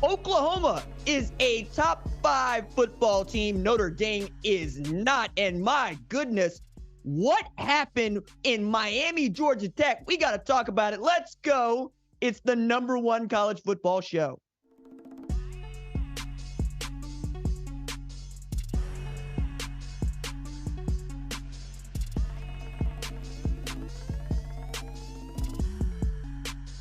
Oklahoma is a top 5 football team. Notre Dame is not. And my goodness, what happened in Miami, Georgia Tech? We got to talk about it. Let's go. It's the #1 college football show.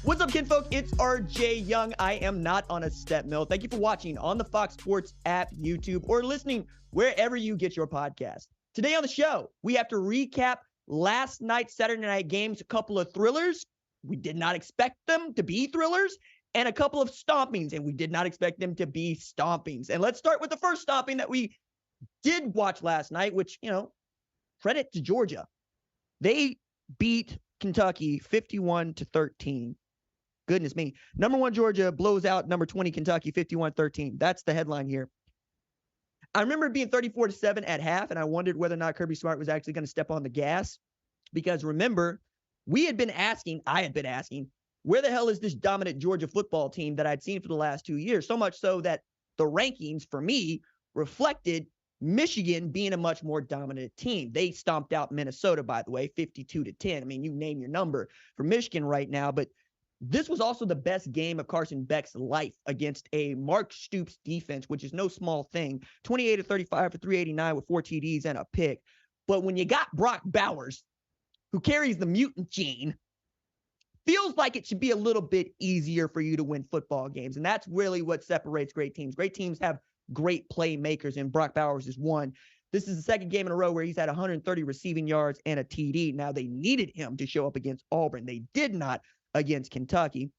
What's up, kinfolk? It's RJ Young. I am not on a step mill. Thank you for watching on the Fox Sports app, YouTube, or listening wherever you get your podcast. Today on the show, we have to recap last night's Saturday night games, a couple of thrillers. We did not expect them to be thrillers, and a couple of stompings, and we did not expect them to be stompings. And let's start with the first stomping that we did watch last night, which, credit to Georgia. They beat Kentucky 51-13. Goodness me. #1 Georgia blows out #20 Kentucky 51-13. That's the headline here. I remember it being 34-7 at half, and I wondered whether or not Kirby Smart was actually going to step on the gas. Because remember, I had been asking, where the hell is this dominant Georgia football team that I'd seen for the last 2 years? So much so that the rankings for me reflected Michigan being a much more dominant team. They stomped out Minnesota, by the way, 52-10. I mean, you name your number for Michigan right now, but this was also the best game of Carson Beck's life against a Mark Stoops defense, which is no small thing. 28-35 for 389 with 4 TDs and a pick. But when you got Brock Bowers, who carries the mutant gene, feels like it should be a little bit easier for you to win football games. And that's really what separates great teams. Great teams have great playmakers, and Brock Bowers is one. This is the second game in a row where he's had 130 receiving yards and a TD. Now, they needed him to show up against Auburn. They did not against Kentucky.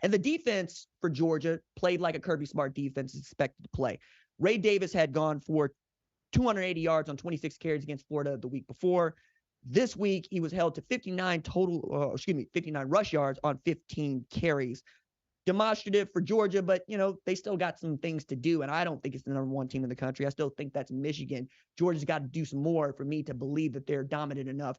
And the defense for Georgia played like a Kirby Smart defense is expected to play. Ray Davis had gone for 280 yards on 26 carries against Florida the week before. This week, he was held to 59 rush yards on 15 carries. Demonstrative for Georgia, but, they still got some things to do, and I don't think it's the #1 team in the country. I still think that's Michigan. Georgia's got to do some more for me to believe that they're dominant enough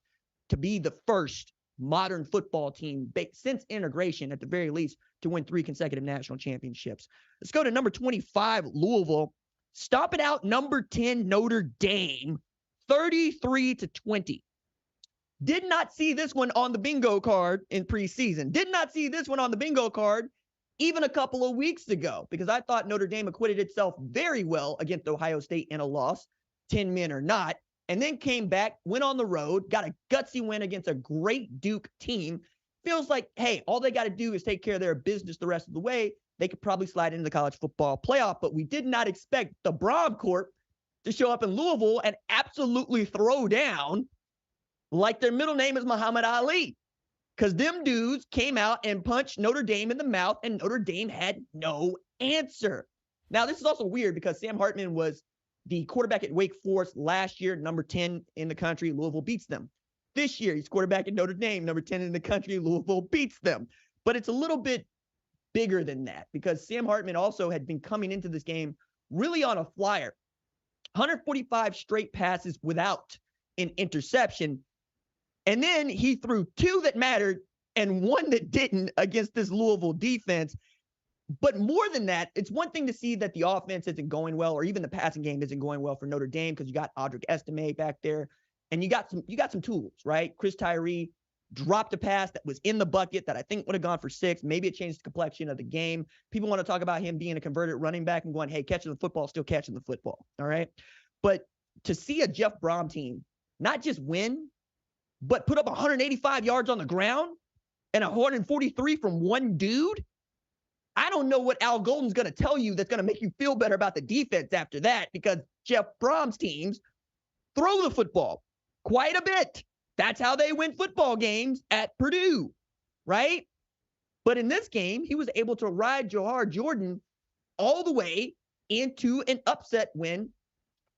to be the first modern football team since integration, at the very least, to win 3 consecutive national championships. Let's go to #25, Louisville. Stop it out, #10, Notre Dame, 33-20. Did not see this one on the bingo card in preseason. Did not see this one on the bingo card even a couple of weeks ago, because I thought Notre Dame acquitted itself very well against Ohio State in a loss, 10 men or not, and then came back, went on the road, got a gutsy win against a great Duke team. Feels like, hey, all they got to do is take care of their business the rest of the way. They could probably slide into the college football playoff, but we did not expect the Brom Corp to show up in Louisville and absolutely throw down like their middle name is Muhammad Ali. Because them dudes came out and punched Notre Dame in the mouth, and Notre Dame had no answer. Now, this is also weird because Sam Hartman was the quarterback at Wake Forest last year, #10 in the country. Louisville beats them. This year, he's quarterback at Notre Dame, #10 in the country. Louisville beats them. But it's a little bit bigger than that because Sam Hartman also had been coming into this game really on a flyer. 145 straight passes without an interception. And then he threw 2 that mattered and 1 that didn't against this Louisville defense. But more than that, it's one thing to see that the offense isn't going well, or even the passing game isn't going well for Notre Dame, because you got Audric Estime back there, and you got some tools, right? Chris Tyree dropped a pass that was in the bucket that I think would have gone for 6. Maybe it changed the complexion of the game. People want to talk about him being a converted running back and going, hey, catching the football, still catching the football, all right? But to see a Jeff Brom team not just win, but put up 185 yards on the ground and 143 from one dude, I don't know what Al Golden's going to tell you that's going to make you feel better about the defense after that, because Jeff Brom's teams throw the football quite a bit. That's how they win football games at Purdue, right? But in this game, he was able to ride Johar Jordan all the way into an upset win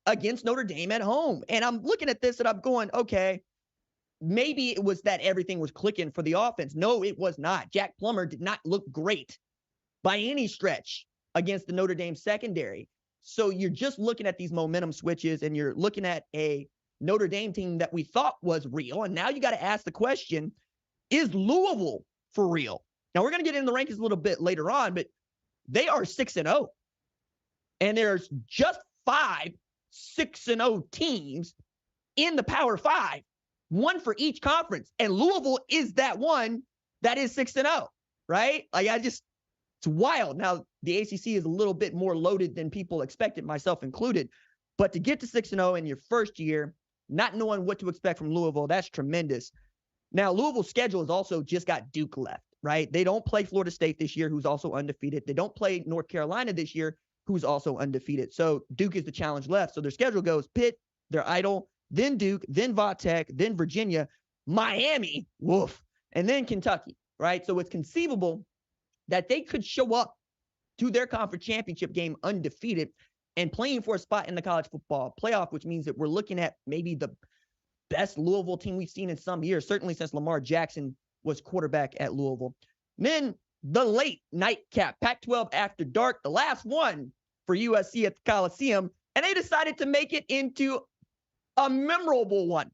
against Notre Dame at home. And I'm looking at this and I'm going, okay, maybe it was that everything was clicking for the offense. No, it was not. Jack Plummer did not look great by any stretch against the Notre Dame secondary. So you're just looking at these momentum switches, and you're looking at a Notre Dame team that we thought was real. And now you got to ask the question, is Louisville for real? Now, we're going to get into the rankings a little bit later on, but they are 6-0. And there's just 5 6-0 teams in the Power 5, one for each conference. And Louisville is that one that is 6-0, right? Like, it's wild. Now, the ACC is a little bit more loaded than people expected, myself included. But to get to 6-0 in your first year, not knowing what to expect from Louisville, that's tremendous. Now, Louisville's schedule has also just got Duke left, right? They don't play Florida State this year, who's also undefeated. They don't play North Carolina this year, who's also undefeated. So Duke is the challenge left. So their schedule goes Pitt, they're idle, then Duke, then Va-Tech, then Virginia, Miami, woof, and then Kentucky, right? So it's conceivable that they could show up to their conference championship game undefeated and playing for a spot in the college football playoff, which means that we're looking at maybe the best Louisville team we've seen in some years, certainly since Lamar Jackson was quarterback at Louisville. And then the late nightcap, Pac-12 After Dark, the last one for USC at the Coliseum, and they decided to make it into a memorable one.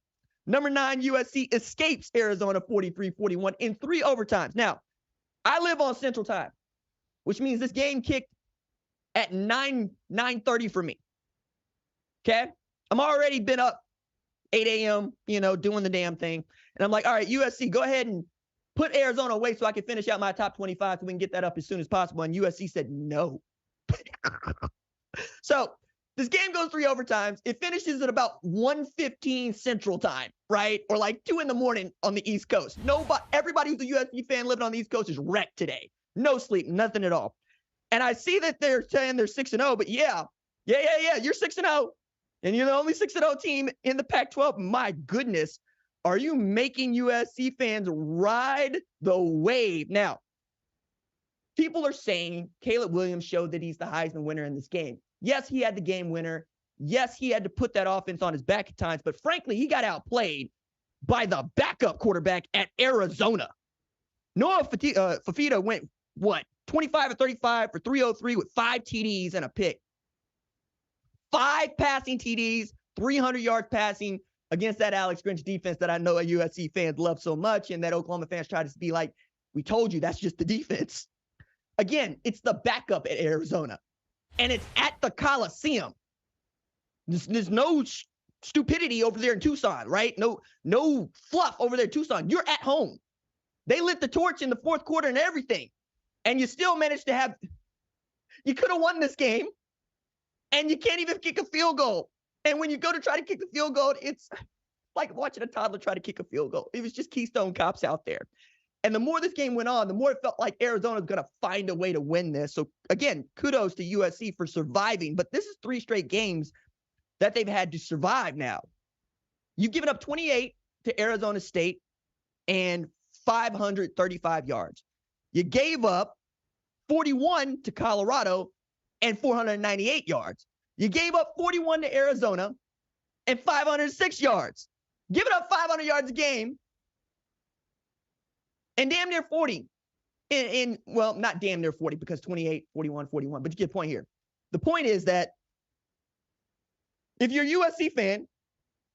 Number 9, USC escapes Arizona 43-41 in 3 overtimes. Now, I live on Central Time, which means this game kicked at 9:30 for me. Okay? I'm already been up 8 a.m., doing the damn thing. And I'm like, all right, USC, go ahead and put Arizona away so I can finish out my top 25 so we can get that up as soon as possible. And USC said no. So this game goes 3 overtimes. It finishes at about 1:15 Central Time, right? Or like 2 in.m. on the East Coast. Everybody who's a USC fan living on the East Coast is wrecked today. No sleep, nothing at all. And I see that they're saying they're 6-0, but yeah, you're 6-0. And you're the only 6-0 team in the Pac-12. My goodness, are you making USC fans ride the wave? Now, people are saying Caleb Williams showed that he's the Heisman winner in this game. Yes, he had the game winner. Yes, he had to put that offense on his back at times. But frankly, he got outplayed by the backup quarterback at Arizona. Noah Fafita went, 25 or 35 for 303 with 5 TDs and a pick. 5 passing TDs, 300 yards passing against that Alex Grinch defense that I know USC fans love so much and that Oklahoma fans try to be like, we told you that's just the defense. Again, it's the backup at Arizona, and it's at the Coliseum. There's no stupidity over there in Tucson, right? No fluff over there in Tucson. You're at home. They lit the torch in the 4th quarter and everything, and you still managed to have – you could have won this game. And you can't even kick a field goal. And when you go to try to kick the field goal, it's like watching a toddler try to kick a field goal. It was just Keystone Cops out there. And the more this game went on, the more it felt like Arizona was going to find a way to win this. So, again, kudos to USC for surviving. But this is 3 straight games that they've had to survive now. You've given up 28 to Arizona State and 535 yards. You gave up 41 to Colorado and 498 yards. You gave up 41 to Arizona and 506 yards. Giving up 500 yards a game and damn near 40 well, not damn near 40 because 28, 41, 41, but you get the point here. The point is that if you're a USC fan,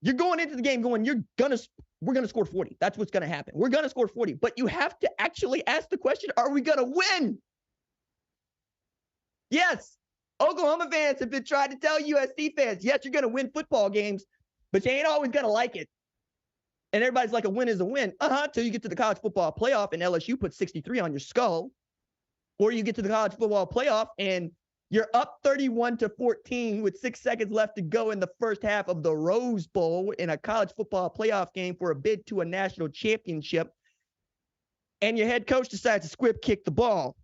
you're going into the game going, we're going to score 40. That's what's going to happen. We're going to score 40, but you have to actually ask the question, are we going to win? Yes, Oklahoma fans have been trying to tell USC fans, yes, you're going to win football games, but you ain't always going to like it. And everybody's like, a win is a win. Till you get to the college football playoff and LSU puts 63 on your skull. Or you get to the college football playoff and you're up 31-14 with 6 seconds left to go in the first half of the Rose Bowl in a college football playoff game for a bid to a national championship. And your head coach decides to squib kick the ball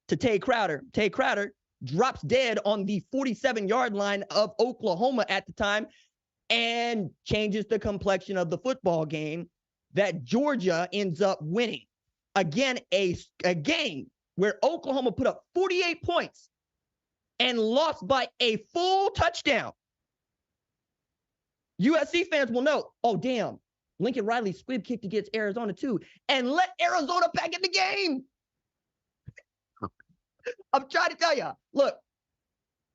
to Tay Crowder. Tay Crowder drops dead on the 47-yard line of Oklahoma at the time and changes the complexion of the football game that Georgia ends up winning. Again, a game where Oklahoma put up 48 points and lost by a full touchdown. USC fans will know, oh, damn, Lincoln Riley squib kicked against Arizona too and let Arizona back in the game. I'm trying to tell you, look,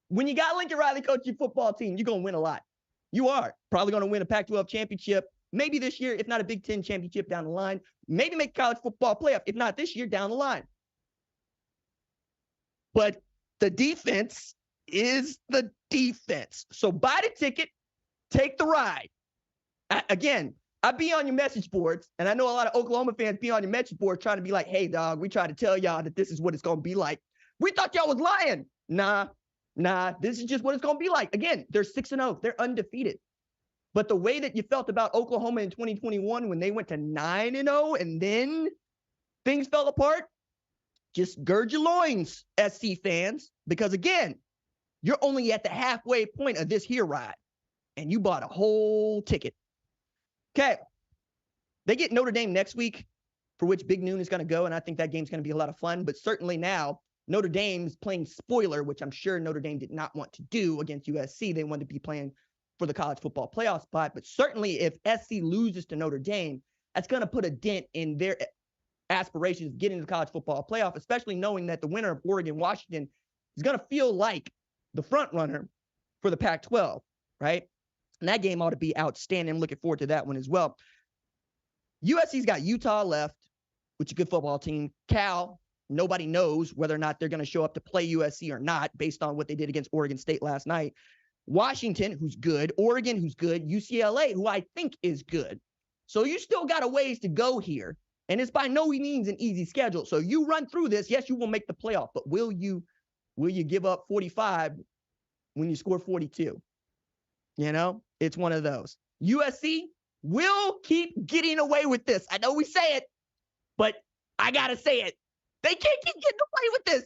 when you got Lincoln Riley coaching your football team, you're going to win a lot. You are probably going to win a Pac-12 championship, maybe this year, if not a Big Ten championship down the line. Maybe make college football playoff, if not this year, down the line. But the defense is the defense. So buy the ticket, take the ride. Again, I be on your message boards, and I know a lot of Oklahoma fans be on your message board trying to be like, hey, dog, we try to tell y'all that this is what it's going to be like. We thought y'all was lying. Nah, this is just what it's going to be like. Again, they're 6-0. They're undefeated. But the way that you felt about Oklahoma in 2021 when they went to 9-0 and then things fell apart, just gird your loins, SC fans, because again, you're only at the halfway point of this here ride, and you bought a whole ticket. Okay, they get Notre Dame next week, for which Big Noon is going to go, and I think that game's going to be a lot of fun. But certainly now, Notre Dame's playing spoiler, which I'm sure Notre Dame did not want to do against USC. They wanted to be playing for the college football playoff spot. But certainly if SC loses to Notre Dame, that's going to put a dent in their aspirations of getting to the college football playoff, especially knowing that the winner of Oregon-Washington is going to feel like the front runner for the Pac-12, right? And that game ought to be outstanding. I'm looking forward to that one as well. USC's got Utah left, which is a good football team. Cal, nobody knows whether or not they're going to show up to play USC or not based on what they did against Oregon State last night. Washington, who's good. Oregon, who's good. UCLA, who I think is good. So you still got a ways to go here. And it's by no means an easy schedule. So you run through this, yes, you will make the playoff. But will you give up 45 when you score 42? You know, it's one of those. USC will keep getting away with this. I know we say it, but I got to say it. They can't keep getting away with this.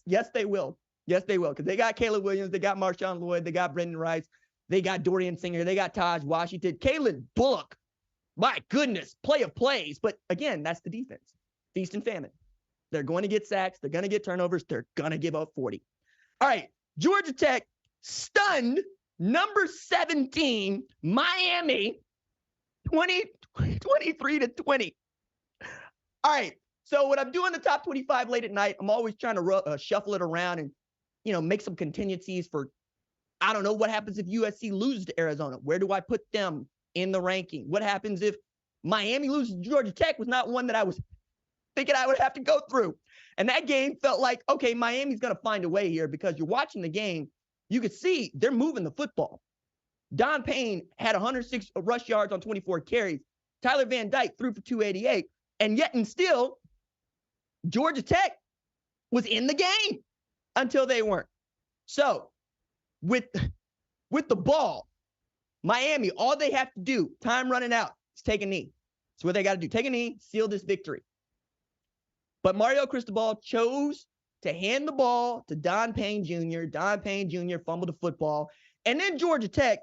Yes, they will. Yes, they will. Because they got Caleb Williams. They got Marshawn Lloyd. They got Brendan Rice. They got Dorian Singer. They got Taj Washington. Kalen Bullock. My goodness, play of plays. But again, that's the defense. Feast and famine. They're going to get sacks. They're going to get turnovers. They're going to give up 40. All right, Georgia Tech stunned number 17, Miami, 23-20. All right, so when I'm doing the top 25 late at night, I'm always trying to shuffle it around and, make some contingencies for, I don't know, what happens if USC loses to Arizona? Where do I put them in the ranking? What happens if Miami loses to Georgia Tech? Was not one that I was thinking I would have to go through. And that game felt like, okay, Miami's going to find a way here, because you're watching the game. You could see they're moving the football. Don Payne had 106 rush yards on 24 carries. Tyler Van Dyke threw for 288. And yet and still, Georgia Tech was in the game until they weren't. So with the ball, Miami, all they have to do, time running out, is take a knee. That's what they got to do. Take a knee, seal this victory. But Mario Cristobal chose to hand the ball to Don Payne Jr. Don Payne Jr. fumbled the football. And then Georgia Tech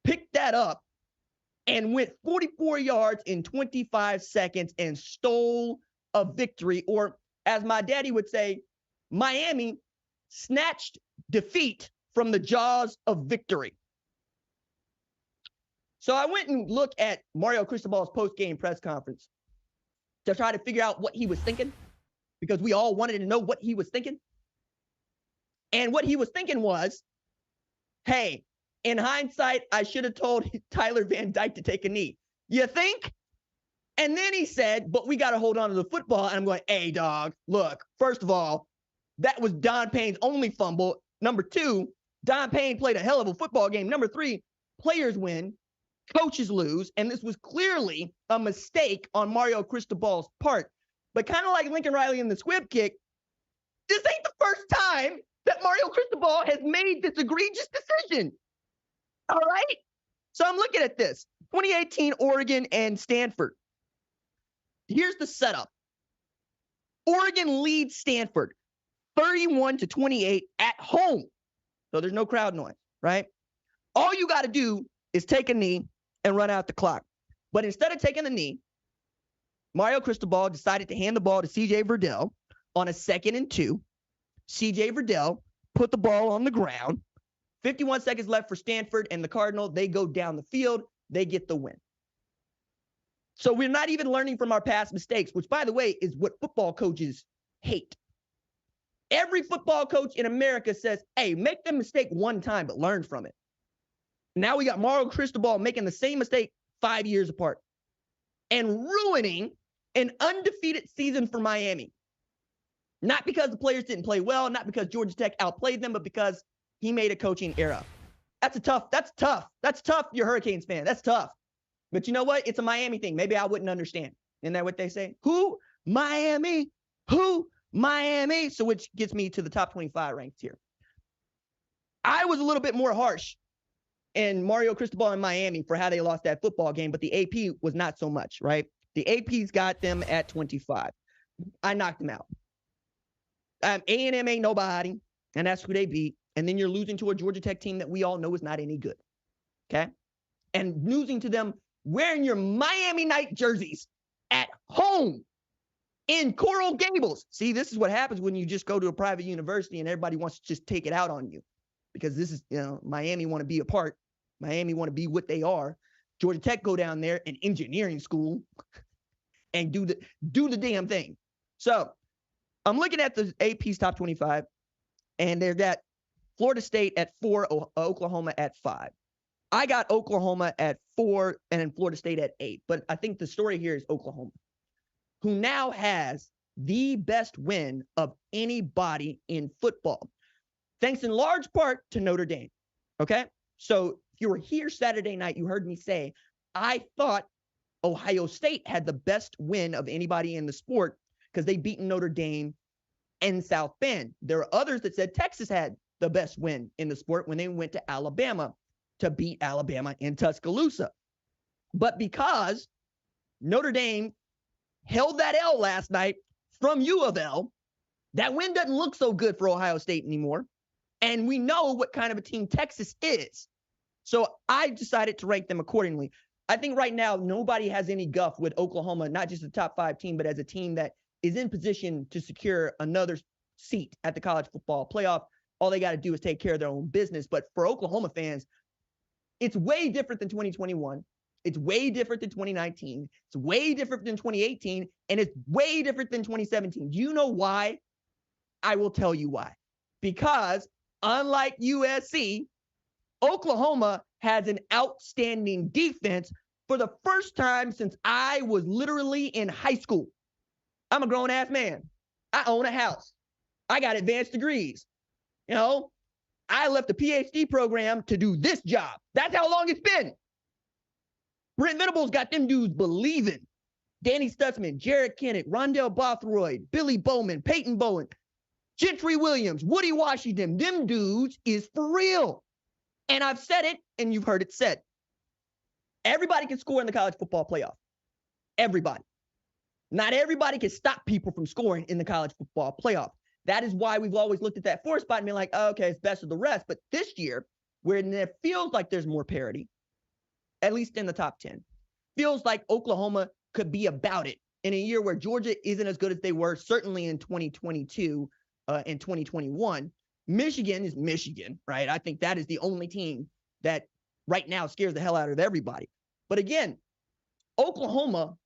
picked that up and went 44 yards in 25 seconds and stole a victory. Or as my daddy would say, Miami snatched defeat from the jaws of victory. So I went and looked at Mario Cristobal's post-game press conference to try to figure out what he was thinking, because we all wanted to know what he was thinking. And what he was thinking was, hey, in hindsight, I should have told Tyler Van Dyke to take a knee. You think? And then he said, but we got to hold on to the football. And I'm going, hey, dog, look, first of all, that was Don Payne's only fumble. Number two, Don Payne played a hell of a football game. Number three, players win, coaches lose. And this was clearly a mistake on Mario Cristobal's part. But kind of like Lincoln Riley in the squib kick, this ain't the first time that Mario Cristobal has made this egregious decision. All right? So I'm looking at this. 2018 Oregon and Stanford. Here's the setup. Oregon leads Stanford 31-28 at home. So there's no crowd noise, right? All you got to do is take a knee and run out the clock. But instead of taking the knee, Mario Cristobal decided to hand the ball to C.J. Verdell on a 2nd and 2. C.J. Verdell put the ball on the ground. 51 seconds left for Stanford and the Cardinal. They go down the field. They get the win. So we're not even learning from our past mistakes, which, by the way, is what football coaches hate. Every football coach in America says, hey, make the mistake one time, but learn from it. Now we got Mario Cristobal making the same mistake 5 years apart and ruining an undefeated season for Miami. Not because the players didn't play well, not because Georgia Tech outplayed them, but because he made a coaching error. That's tough. That's tough, you're Hurricanes fan. That's tough. But you know what? It's a Miami thing. Maybe I wouldn't understand. Isn't that what they say? Who? Miami? Who? Miami? So which gets me to the top 25 ranked here. I was a little bit more harsh in Mario Cristobal in Miami for how they lost that football game, but the AP was not so much, right? The AP's got them at 25. I knocked them out. A&M ain't nobody, and that's who they beat. And then you're losing to a Georgia Tech team that we all know is not any good, okay? And losing to them wearing your Miami Night jerseys at home in Coral Gables. See, this is what happens when you just go to a private university and everybody wants to just take it out on you. Because this is, Miami want to be a part. Miami want to be what they are. Georgia Tech go down there, an engineering school, and do the damn thing. So I'm looking at the AP's top 25, and they've got Florida State at 4, Oklahoma at 5. I got Oklahoma at 4 and then Florida State at 8. But I think the story here is Oklahoma, who now has the best win of anybody in football, thanks in large part to Notre Dame. Okay? So if you were here Saturday night, you heard me say, I thought Ohio State had the best win of anybody in the sport because they beaten Notre Dame and South Bend. There are others that said Texas had the best win in the sport when they went to Alabama to beat Alabama in Tuscaloosa. But because Notre Dame held that L last night from U of L, that win doesn't look so good for Ohio State anymore. And we know what kind of a team Texas is. So I decided to rank them accordingly. I think right now, nobody has any guff with Oklahoma, not just a top 5 team, but as a team that is in position to secure another seat at the college football playoff. All they got to do is take care of their own business. But for Oklahoma fans, it's way different than 2021. It's way different than 2019. It's way different than 2018. And it's way different than 2017. Do you know why? I will tell you why. Because unlike USC, Oklahoma has an outstanding defense for the first time since I was literally in high school. I'm a grown-ass man. I own a house. I got advanced degrees. I left the PhD program to do this job. That's how long it's been. Brent Venables got them dudes believing. Danny Stutzman, Jared Kinnick, Rondell Bothroyd, Billy Bowman, Peyton Bowen, Gentry Williams, Woody Washington. Them dudes is for real. And I've said it, and you've heard it said. Everybody can score in the college football playoff. Everybody. Not everybody can stop people from scoring in the college football playoff. That is why we've always looked at that 4 spot and been like, oh, okay, it's best of the rest. But this year, where it feels like there's more parity, at least in the top 10, feels like Oklahoma could be about it in a year where Georgia isn't as good as they were, certainly in 2022 and 2021. Michigan is Michigan, right? I think that is the only team that right now scares the hell out of everybody. But again, Oklahoma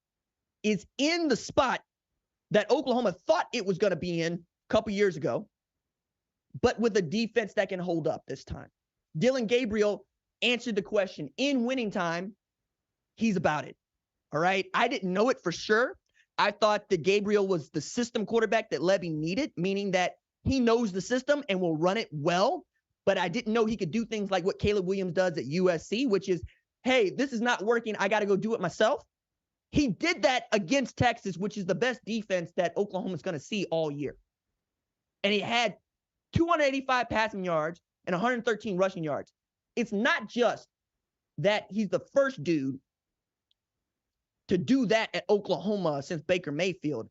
is in the spot that Oklahoma thought it was going to be in a couple years ago, but with a defense that can hold up this time. Dylan Gabriel answered the question. In winning time, he's about it. All right? I didn't know it for sure. I thought that Gabriel was the system quarterback that Levy needed, meaning that he knows the system and will run it well, but I didn't know he could do things like what Caleb Williams does at USC, which is, hey, this is not working. I got to go do it myself. He did that against Texas, which is the best defense that Oklahoma's going to see all year. And he had 285 passing yards and 113 rushing yards. It's not just that he's the first dude to do that at Oklahoma since Baker Mayfield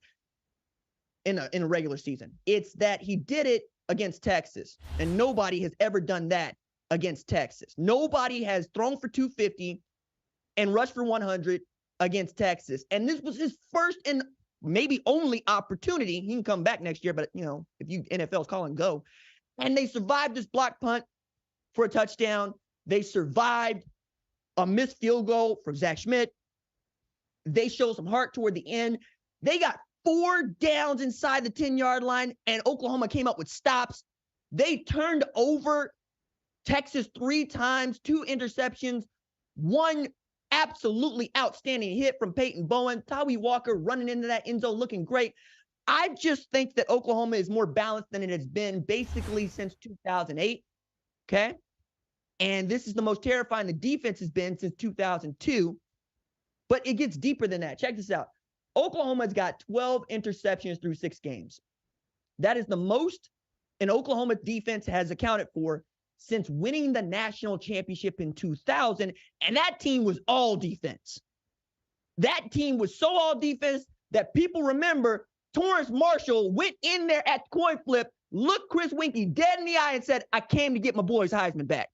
in a regular season. It's that he did it against Texas, and nobody has ever done that against Texas. Nobody has thrown for 250 and rushed for 100 against Texas. And this was his first and maybe only opportunity. He can come back next year, but if you NFL's calling go. And they survived this block punt for a touchdown. They survived a missed field goal from Zach Schmidt. They showed some heart toward the end. They got 4 downs inside the 10-yard line, and Oklahoma came up with stops. They turned over Texas 3 times, 2 interceptions, 1 absolutely outstanding hit from Peyton Bowen. Tawee Walker running into that end zone looking great. I just think that Oklahoma is more balanced than it has been basically since 2008. Okay. And this is the most terrifying the defense has been since 2002. But it gets deeper than that. Check this out. Oklahoma's got 12 interceptions through 6 games. That is the most an Oklahoma defense has accounted for since winning the national championship in 2000. And that team was all defense. That team was so all defense that people remember Torrance Marshall went in there at the coin flip, looked Chris Winkie dead in the eye and said, I came to get my boys Heisman back.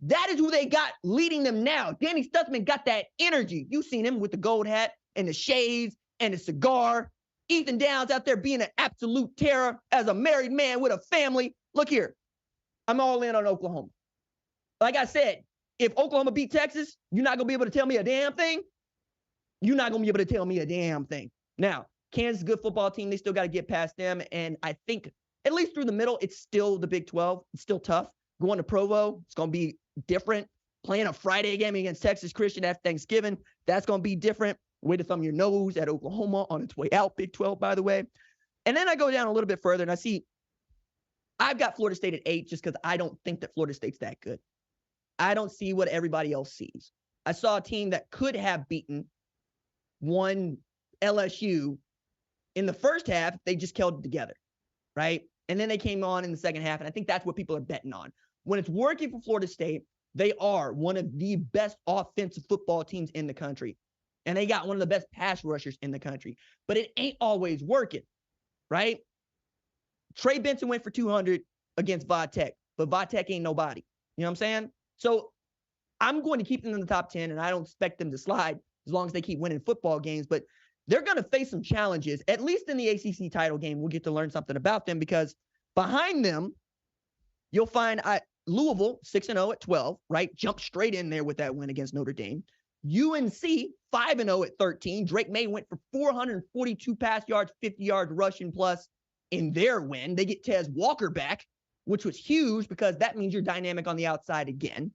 That is who they got leading them now. Danny Stutzman got that energy. You've seen him with the gold hat and the shades and the cigar. Ethan Downs out there being an absolute terror as a married man with a family. Look here. I'm all in on Oklahoma. Like I said, if Oklahoma beat Texas, you're not going to be able to tell me a damn thing. You're not going to be able to tell me a damn thing. Now, Kansas is a good football team. They still got to get past them. And I think, at least through the middle, it's still the Big 12. It's still tough. Going to Provo, it's going to be different. Playing a Friday game against Texas Christian after Thanksgiving, that's going to be different. Way to thumb your nose at Oklahoma on its way out, Big 12, by the way. And then I go down a little bit further, and I see I've got Florida State at 8 just because I don't think that Florida State's that good. I don't see what everybody else sees. I saw a team that could have beaten one LSU in the first half. They just held it together, right? And then they came on in the second half, and I think that's what people are betting on. When it's working for Florida State, they are one of the best offensive football teams in the country. And they got one of the best pass rushers in the country. But it ain't always working, right? Trey Benson went for 200 against Vodtech, but Vodtech ain't nobody. You know what I'm saying? So I'm going to keep them in the top 10, and I don't expect them to slide as long as they keep winning football games. But they're going to face some challenges, at least in the ACC title game. We'll get to learn something about them because behind them, you'll find Louisville, 6-0 at 12, right? Jumped straight in there with that win against Notre Dame. UNC, 5-0 at 13. Drake May went for 442 pass yards, 50 yards rushing plus in their win. They get Tez Walker back, which was huge because that means you're dynamic on the outside again.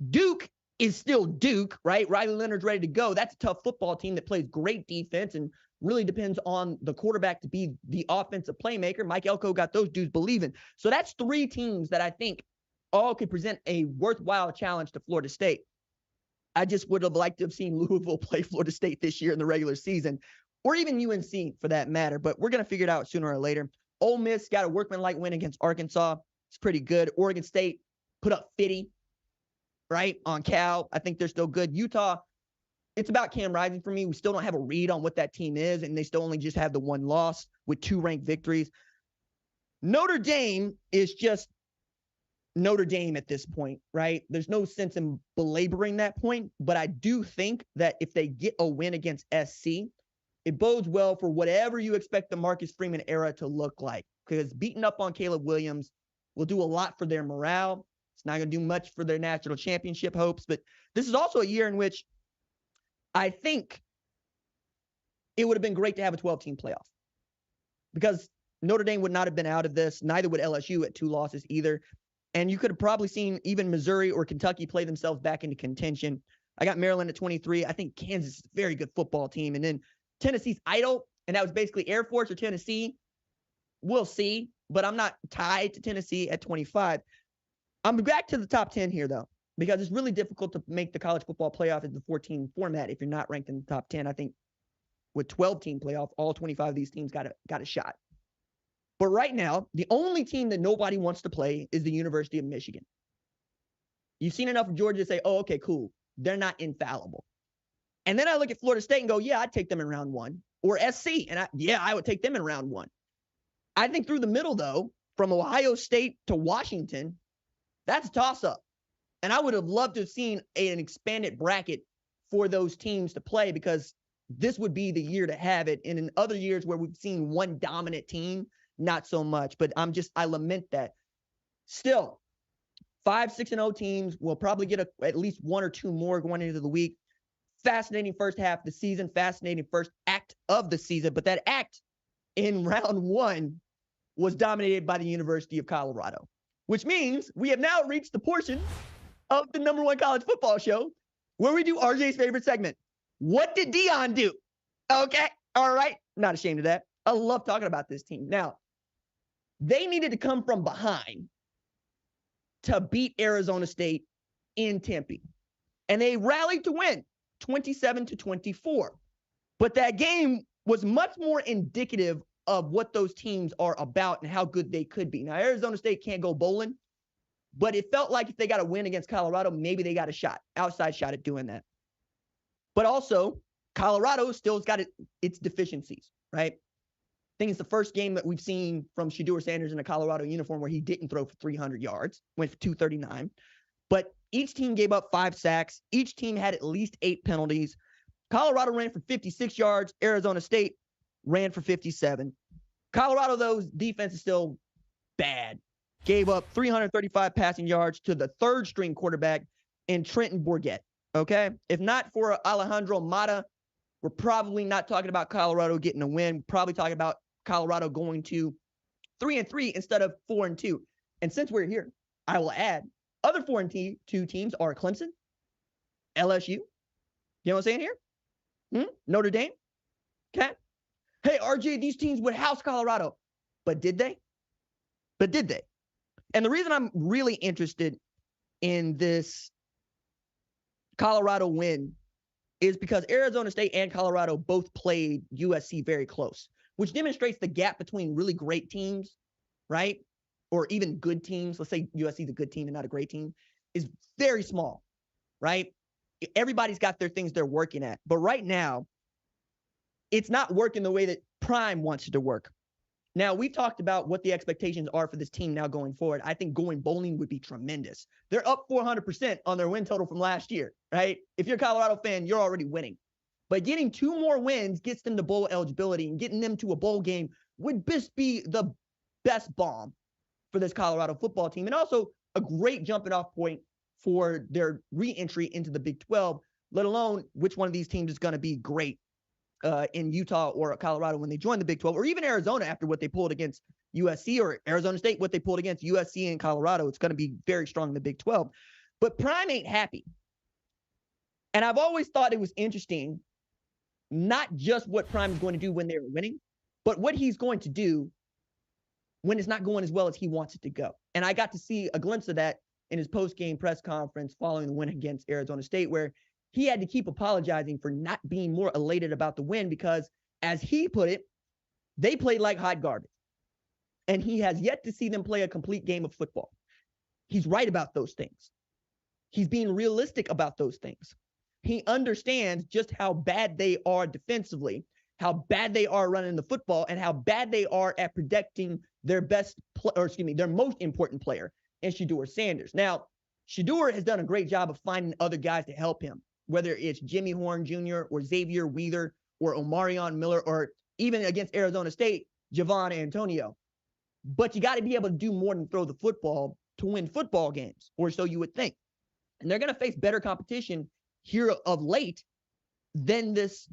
Duke is still Duke, right? Riley Leonard's ready to go. That's a tough football team that plays great defense and really depends on the quarterback to be the offensive playmaker. Mike Elko got those dudes believing. So that's 3 teams that I think all could present a worthwhile challenge to Florida State. I just would have liked to have seen Louisville play Florida State this year in the regular season, or even UNC for that matter, but we're going to figure it out sooner or later. Ole Miss got a workmanlike win against Arkansas. It's pretty good. Oregon State put up 50, right, on Cal. I think they're still good. Utah, it's about Cam Rising for me. We still don't have a read on what that team is, and they still only just have the 1 loss with 2 ranked victories. Notre Dame is just Notre Dame at this point, right? There's no sense in belaboring that point, but I do think that if they get a win against SC, it bodes well for whatever you expect the Marcus Freeman era to look like, because beating up on Caleb Williams will do a lot for their morale. It's not going to do much for their national championship hopes, but this is also a year in which I think it would have been great to have a 12-team playoff, because Notre Dame would not have been out of this. Neither would LSU at 2 losses either. And you could have probably seen even Missouri or Kentucky play themselves back into contention. I got Maryland at 23. I think Kansas is a very good football team. And then Tennessee's idle, and that was basically Air Force or Tennessee. We'll see, but I'm not tied to Tennessee at 25. I'm back to the top 10 here, though, because it's really difficult to make the college football playoff in the 14 format if you're not ranked in the top 10. I think with 12-team playoff, all 25 of these teams got a shot. But right now, the only team that nobody wants to play is the University of Michigan. You've seen enough of Georgia to say, oh, okay, cool. They're not infallible. And then I look at Florida State and go, yeah, I'd take them in round 1. Or SC, and I would take them in round 1. I think through the middle, though, from Ohio State to Washington, that's a toss-up. And I would have loved to have seen an expanded bracket for those teams to play, because this would be the year to have it. And in other years where we've seen one dominant team, not so much. But I lament that. Still, 5, 6-0 teams will probably get at least 1 or 2 more going into the week. Fascinating first half of the season, fascinating first act of the season. But that act in round 1 was dominated by the University of Colorado, which means we have now reached the portion of the #1 college football show where we do RJ's favorite segment. What did Dion do? Okay. All right. Not ashamed of that. I love talking about this team. Now, they needed to come from behind to beat Arizona State in Tempe. And they rallied to win 27-24. But that game was much more indicative of what those teams are about and how good they could be. Now, Arizona State can't go bowling, but it felt like if they got a win against Colorado, maybe they got a shot, outside shot at doing that. But also, Colorado still's got its deficiencies, right? I think it's the first game that we've seen from Shedeur Sanders in a Colorado uniform where he didn't throw for 300 yards, went for 239. But each team gave up 5 sacks. Each team had at least 8 penalties. Colorado ran for 56 yards. Arizona State ran for 57. Colorado, though, defense is still bad. Gave up 335 passing yards to the third-string quarterback in Trenton Bourguet, okay? If not for Alejandro Mata, we're probably not talking about Colorado getting a win. We're probably talking about Colorado going to 3-3 instead of 4-2. And since we're here, I will add, other 4-2 teams are Clemson, LSU. You know what I'm saying here? Notre Dame. Okay. Hey, RJ, these teams would house Colorado. But did they? And the reason I'm really interested in this Colorado win is because Arizona State and Colorado both played USC very close, which demonstrates the gap between really great teams, right? Or even good teams. Let's say USC is a good team and not a great team, is very small, right? Everybody's got their things they're working at. But right now, it's not working the way that Prime wants it to work. Now, we've talked about what the expectations are for this team now going forward. I think going bowling would be tremendous. They're up 400% on their win total from last year, right? If you're a Colorado fan, you're already winning. But getting 2 more wins gets them to bowl eligibility, and getting them to a bowl game would just be the best bomb for this Colorado football team, and also a great jumping off point for their re-entry into the Big 12, let alone which one of these teams is going to be great in Utah or Colorado when they join the Big 12, or even Arizona after what they pulled against USC, or Arizona State, what they pulled against USC and Colorado. It's going to be very strong in the Big 12. But Prime ain't happy. And I've always thought it was interesting, not just what Prime is going to do when they're winning, but what he's going to do when it's not going as well as he wants it to go. And I got to see a glimpse of that in his post-game press conference following the win against Arizona State, where he had to keep apologizing for not being more elated about the win because, as he put it, they played like hot garbage. And he has yet to see them play a complete game of football. He's right about those things. He's being realistic about those things. He understands just how bad they are defensively, how bad they are running the football, and how bad they are at protecting their their most important player in Shedeur Sanders. Now, Shedeur has done a great job of finding other guys to help him, whether it's Jimmy Horn Jr. or Xavier Wheeler or Omarion Miller, or even against Arizona State, Javon Antonio. But you got to be able to do more than throw the football to win football games, or so you would think. And they're going to face better competition here of late than this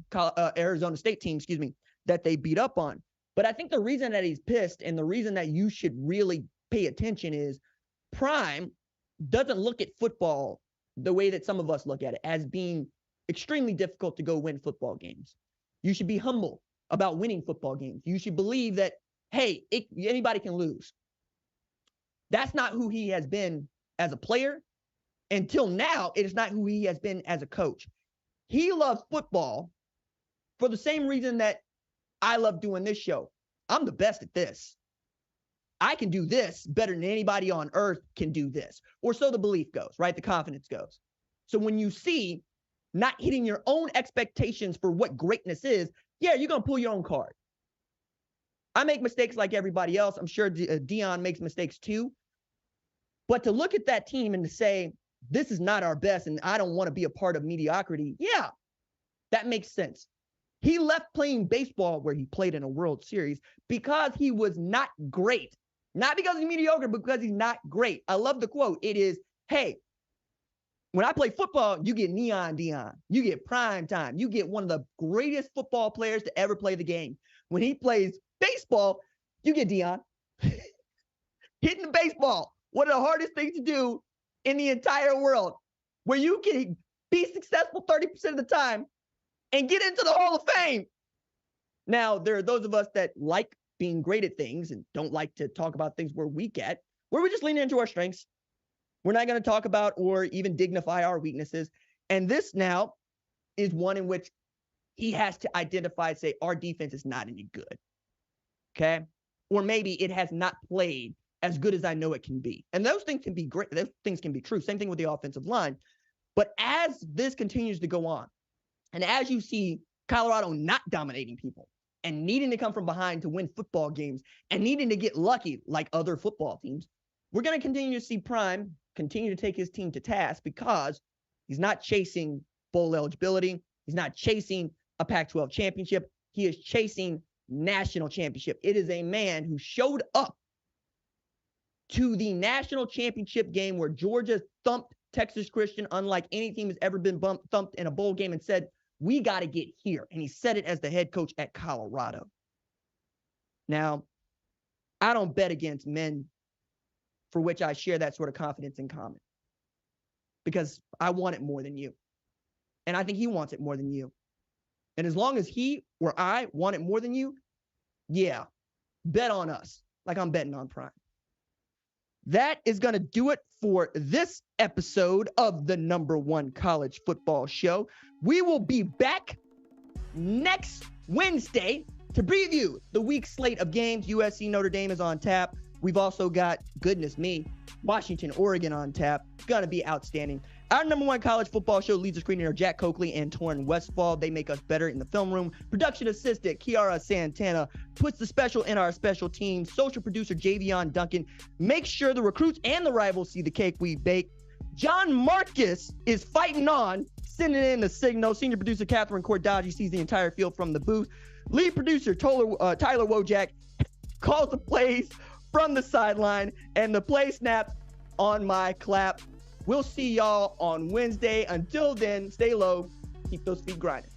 Arizona State team, that they beat up on. But I think the reason that he's pissed, and the reason that you should really pay attention, is Prime doesn't look at football the way that some of us look at it, as being extremely difficult to go win football games. You should be humble about winning football games. You should believe that, hey, anybody can lose. That's not who he has been as a player. Until now, it is not who he has been as a coach. He loves football for the same reason that I love doing this show. I'm the best at this. I can do this better than anybody on earth can do this. Or so the belief goes, right? The confidence goes. So when you see not hitting your own expectations for what greatness is, yeah, you're going to pull your own card. I make mistakes like everybody else. I'm sure Dion makes mistakes too. But to look at that team and to say, this is not our best and I don't want to be a part of mediocrity, yeah, that makes sense. He left playing baseball, where he played in a World Series, because he was not great. Not because he's mediocre, but because he's not great. I love the quote. It is, hey, when I play football, you get Neon Dion. You get prime time. You get one of the greatest football players to ever play the game. When he plays baseball, you get Dion. Hitting the baseball, one of the hardest things to do in the entire world, where you can be successful 30% of the time and get into the Hall of Fame. Now, there are those of us that like being great at things and don't like to talk about things we're weak at, where we just lean into our strengths. We're not going to talk about or even dignify our weaknesses. And this now is one in which he has to identify and say, our defense is not any good. Okay? Or maybe it has not played as good as I know it can be. And those things can be great. Those things can be true. Same thing with the offensive line. But as this continues to go on, and as you see Colorado not dominating people and needing to come from behind to win football games and needing to get lucky like other football teams, we're going to continue to see Prime continue to take his team to task because he's not chasing bowl eligibility. He's not chasing a Pac-12 championship. He is chasing national championship. It is a man who showed up to the national championship game where Georgia thumped Texas Christian unlike any team has ever been thumped in a bowl game and said, we got to get here. And he said it as the head coach at Colorado. Now, I don't bet against men for which I share that sort of confidence in common because I want it more than you. And I think he wants it more than you. And as long as he or I want it more than you, yeah, bet on us like I'm betting on Prime. That is going to do it for this episode of the #1 college football show. We will be back next Wednesday to preview the week slate of games. USC Notre Dame is on tap. We've also got, goodness me, Washington, Oregon on tap. It's going to be outstanding. Our #1 college football show leads the screen are Jack Coakley and Torrin Westfall. They make us better in the film room. Production assistant Kiara Santana puts the special in our special team. Social producer Javion Duncan makes sure the recruits and the rivals see the cake we bake. John Marcus is fighting on, sending in the signal. Senior producer Catherine Cordaji sees the entire field from the booth. Lead producer Tyler Wojak calls the plays from the sideline, and the play snap on my clap. We'll see y'all on Wednesday. Until then, stay low, keep those feet grinding.